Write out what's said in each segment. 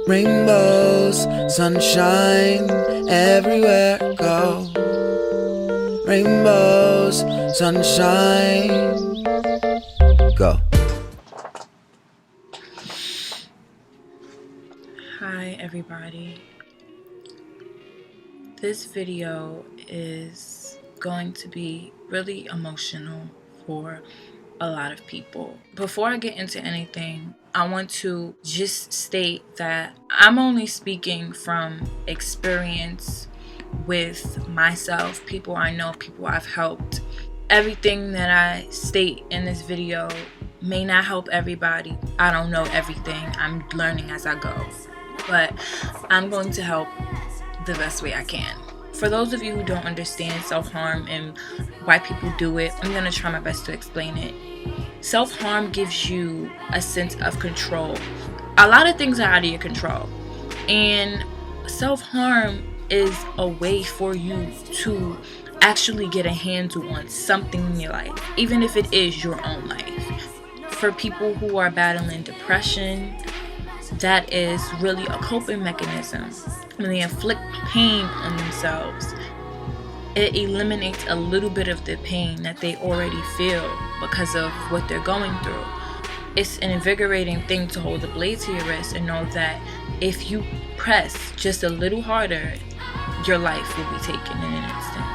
Rainbows, sunshine, everywhere I go. Rainbows, sunshine, go. Hi everybody. This video is going to be really emotional for a lot of people. Before I get into anything, I want to just state that I'm only speaking from experience with myself, people I know, people I've helped. Everything that I state in this video may not help everybody. I don't know everything. I'm learning as I go. But I'm going to help the best way I can. For those of you who don't understand self-harm and why people do it, I'm going to try my best to explain it. Self-harm gives you a sense of control. A lot of things are out of your control. And self-harm is a way for you to actually get a handle on something in your life, even if it is your own life. For people who are battling depression, that is really a coping mechanism. When they inflict pain on themselves, it eliminates a little bit of the pain that they already feel because of what they're going through. It's an invigorating thing to hold a blade to your wrist and know that if you press just a little harder, your life will be taken in an instant.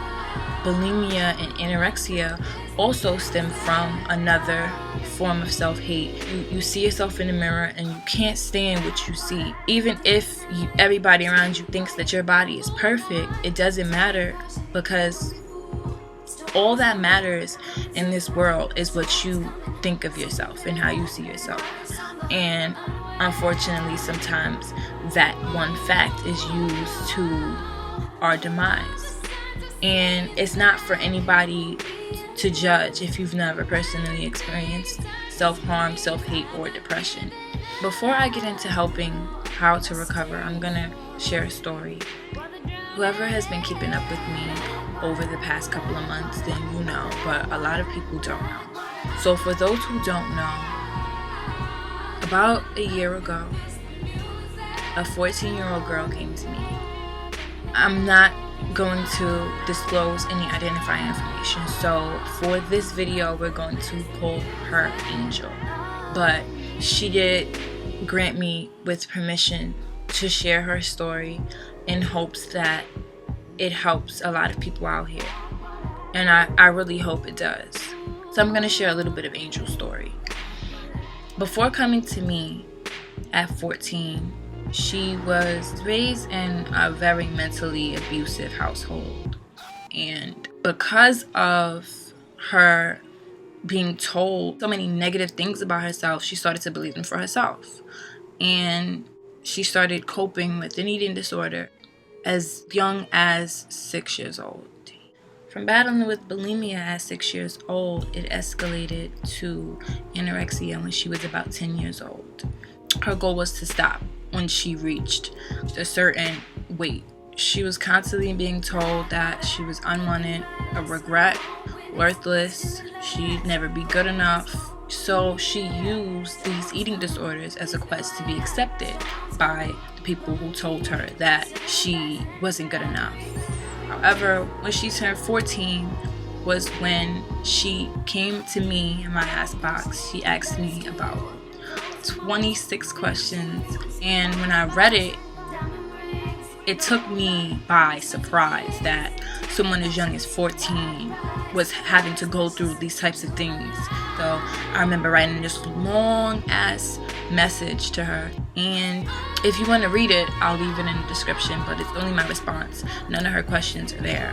Bulimia and anorexia also stem from another form of self-hate. You see yourself in the mirror and you can't stand what you see. Even if everybody around you thinks that your body is perfect, it doesn't matter, because all that matters in this world is what you think of yourself and how you see yourself. And unfortunately, sometimes that one fact is used to our demise. And it's not for anybody to judge if you've never personally experienced self-harm, self-hate, or depression. Before I get into helping how to recover, I'm gonna share a story. Whoever has been keeping up with me over the past couple of months, then you know, but a lot of people don't know. So for those who don't know, about a year ago, a 14-year-old girl came to me. I'm not going to disclose any identifying information, so for this video we're going to call her Angel. But she did grant me with permission to share her story in hopes that it helps a lot of people out here, and I really hope it does. So I'm going to share a little bit of Angel's story. Before coming to me at 14, she was raised in a very mentally abusive household. And because of her being told so many negative things about herself, she started to believe them for herself. And she started coping with an eating disorder as young as 6 years old. From battling with bulimia at 6 years old, it escalated to anorexia when she was about 10 years old. Her goal was to stop when she reached a certain weight. She was constantly being told that she was unwanted, a regret, worthless, she'd never be good enough. So she used these eating disorders as a quest to be accepted by the people who told her that she wasn't good enough. However, when she turned 14 was when she came to me in my ask box. She asked me about 26 questions, and when I read it, it took me by surprise that someone as young as 14 was having to go through these types of things. So I remember writing this long ass message to her, and if you want to read it, I'll leave it in the description, but it's only my response. None of her questions are there.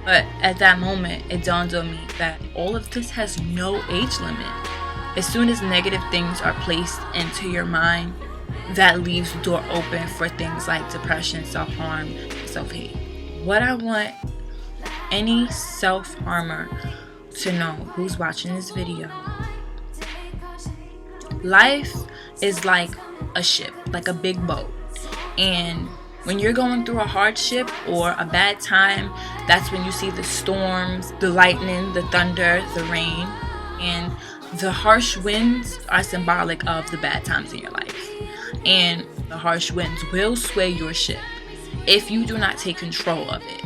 But at that moment, it dawned on me that all of this has no age limit. As soon as negative things are placed into your mind, that leaves the door open for things like depression, self-harm, self-hate. What I want any self-harmer to know who's watching this video, life is like a ship, like a big boat. And when you're going through a hardship or a bad time, that's when you see the storms, the lightning, the thunder, the rain. And the harsh winds are symbolic of the bad times in your life. And The harsh winds will sway your ship if you do not take control of it.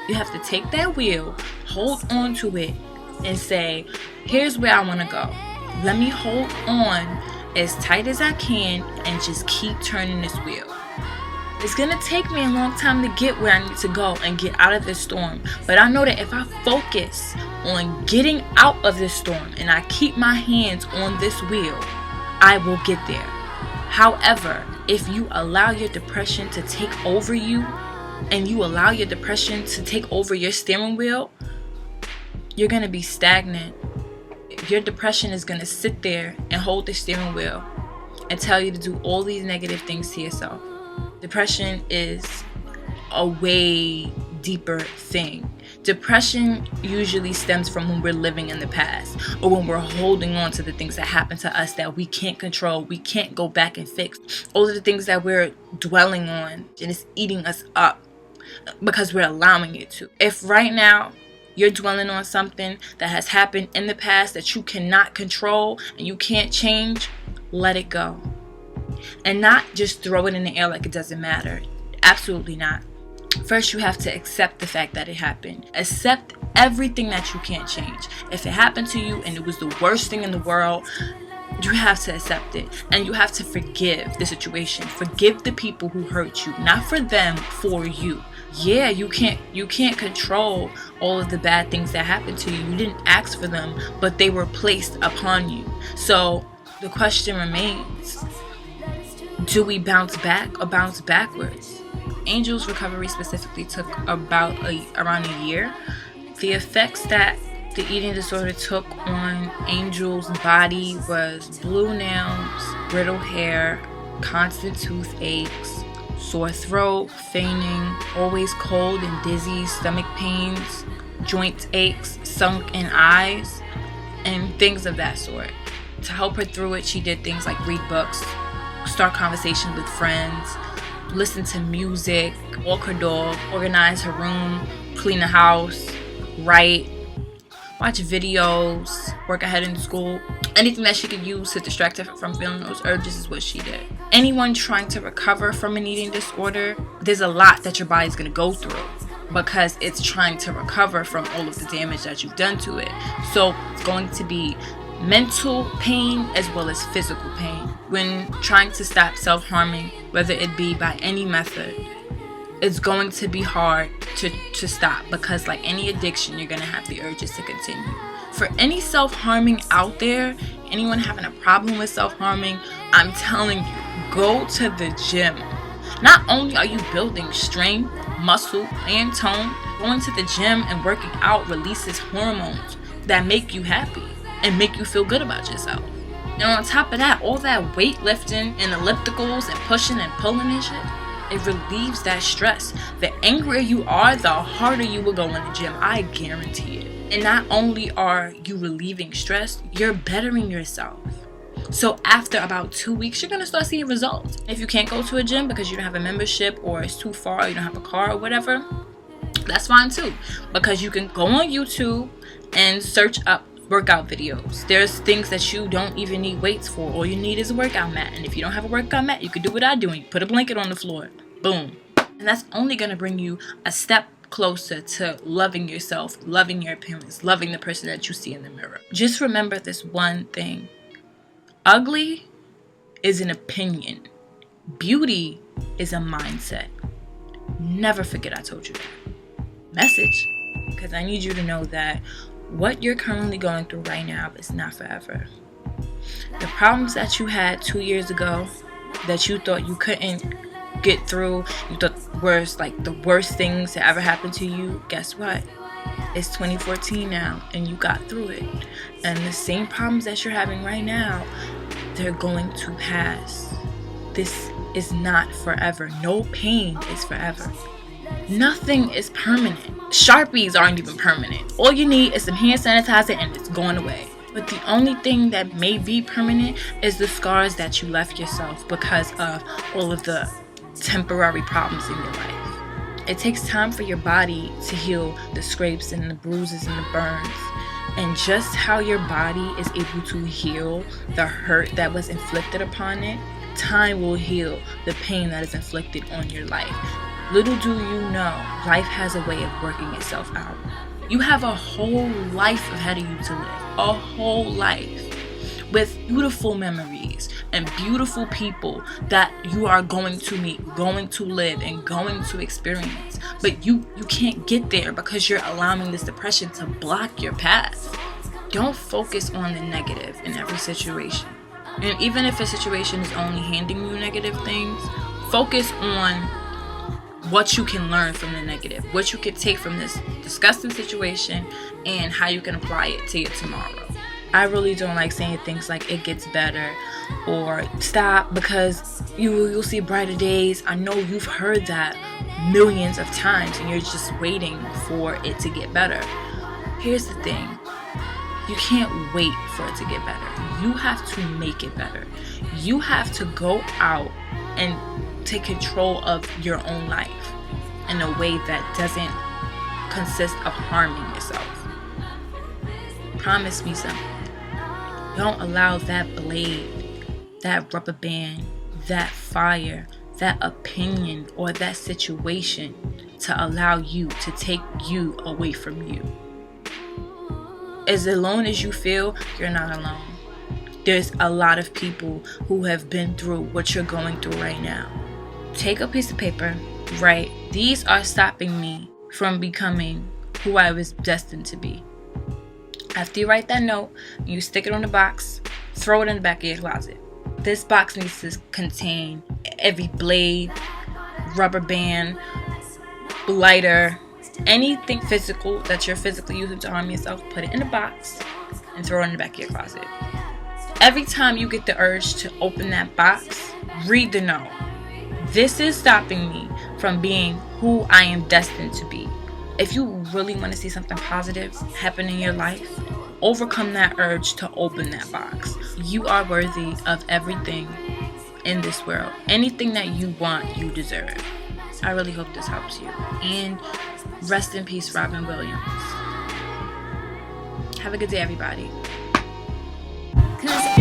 You have to take that wheel, hold on to it, and say, here's where I want to go. Let me hold on as tight as I can and just keep turning this wheel. It's going to take me a long time to get where I need to go and get out of this storm. But I know that if I focus on getting out of this storm and I keep my hands on this wheel, I will get there. However, if you allow your depression to take over you and you allow your depression to take over your steering wheel, you're going to be stagnant. Your depression is going to sit there and hold the steering wheel and tell you to do all these negative things to yourself. Depression is a way deeper thing. Depression usually stems from when we're living in the past or when we're holding on to the things that happen to us that we can't control, we can't go back and fix. All of the things that we're dwelling on and it's eating us up because we're allowing it to. If right now you're dwelling on something that has happened in the past that you cannot control and you can't change, let it go. And not just throw it in the air like it doesn't matter. Absolutely not. First, you have to accept the fact that it happened. Accept everything that you can't change. If it happened to you and it was the worst thing in the world, you have to accept it. And you have to forgive the situation. Forgive the people who hurt you. Not for them, for you. Yeah, you can't control all of the bad things that happened to you. You didn't ask for them, but they were placed upon you. So the question remains, do we bounce back or bounce backwards? Angel's recovery specifically took around a year. The effects that the eating disorder took on Angel's body was blue nails, brittle hair, constant toothaches, sore throat, fainting, always cold and dizzy, stomach pains, joint aches, sunken eyes, and things of that sort. To help her through it, she did things like read books, start conversations with friends, listen to music, walk her dog, organize her room, clean the house, write, watch videos, work ahead in school. Anything that she could use to distract her from feeling those urges is what she did. Anyone trying to recover from an eating disorder, there's a lot that your body's going to go through because it's trying to recover from all of the damage that you've done to it. So it's going to be mental pain as well as physical pain. When trying to stop self-harming, whether it be by any method, it's going to be hard to stop because like any addiction, you're going to have the urges to continue. For any self-harming out there, anyone having a problem with self-harming, I'm telling you, go to the gym. Not only are you building strength, muscle, and tone, going to the gym and working out releases hormones that make you happy and make you feel good about yourself. And on top of that, all that weightlifting and ellipticals and pushing and pulling and shit, it relieves that stress. The angrier you are, the harder you will go in the gym. I guarantee it. And not only are you relieving stress, you're bettering yourself. So after about 2 weeks, you're going to start seeing results. If you can't go to a gym because you don't have a membership or it's too far or you don't have a car or whatever, that's fine too. Because you can go on YouTube and search up workout videos. There's things that you don't even need weights for. All you need is a workout mat. And if you don't have a workout mat, you can do what I do and you put a blanket on the floor. Boom. And that's only going to bring you a step closer to loving yourself, loving your appearance, loving the person that you see in the mirror. Just remember this one thing. Ugly is an opinion. Beauty is a mindset. Never forget I told you that. Message. Because I need you to know that what you're currently going through right now is not forever. The problems that you had 2 years ago that you thought you couldn't get through, you thought were like the worst things that ever happened to you, guess what? It's 2014 now and you got through it. And the same problems that you're having right now, they're going to pass. This is not forever. No pain is forever. Nothing is permanent. Sharpies aren't even permanent. All you need is some hand sanitizer and it's going away. But the only thing that may be permanent is the scars that you left yourself because of all of the temporary problems in your life. It takes time for your body to heal the scrapes and the bruises and the burns. And just how your body is able to heal the hurt that was inflicted upon it time will heal the pain that is inflicted on your life. Little do you know, life has a way of working itself out. You have a whole life ahead of you to live. A whole life. With beautiful memories and beautiful people that you are going to meet, going to live, and going to experience. But you can't get there because you're allowing this depression to block your path. Don't focus on the negative in every situation. And even if a situation is only handing you negative things, focus on what you can learn from the negative, what you can take from this disgusting situation, and how you can apply it to your tomorrow. I really don't like saying things like it gets better or stop because you'll see brighter days. I know you've heard that millions of times and you're just waiting for it to get better. Here's the thing. You can't wait for it to get better. You have to make it better. You have to go out and take control of your own life in a way that doesn't consist of harming yourself. Promise me something. Don't allow that blade, that rubber band, that fire, that opinion, or that situation to allow you to take you away from you. As alone as you feel, you're not alone. There's a lot of people who have been through what you're going through right now. Take a piece of paper, write, these are stopping me from becoming who I was destined to be. After you write that note, you stick it on the box, throw it in the back of your closet. This box needs to contain every blade, rubber band, lighter, anything physical that you're physically using to harm yourself. Put it in the box and throw it in the back of your closet. Every time you get the urge to open that box, read the note. This is stopping me from being who I am destined to be. If you really want to see something positive happen in your life, overcome that urge to open that box. You are worthy of everything in this world. Anything that you want, you deserve. I really hope this helps you. And rest in peace, Robin Williams. Have a good day, everybody. 'Cause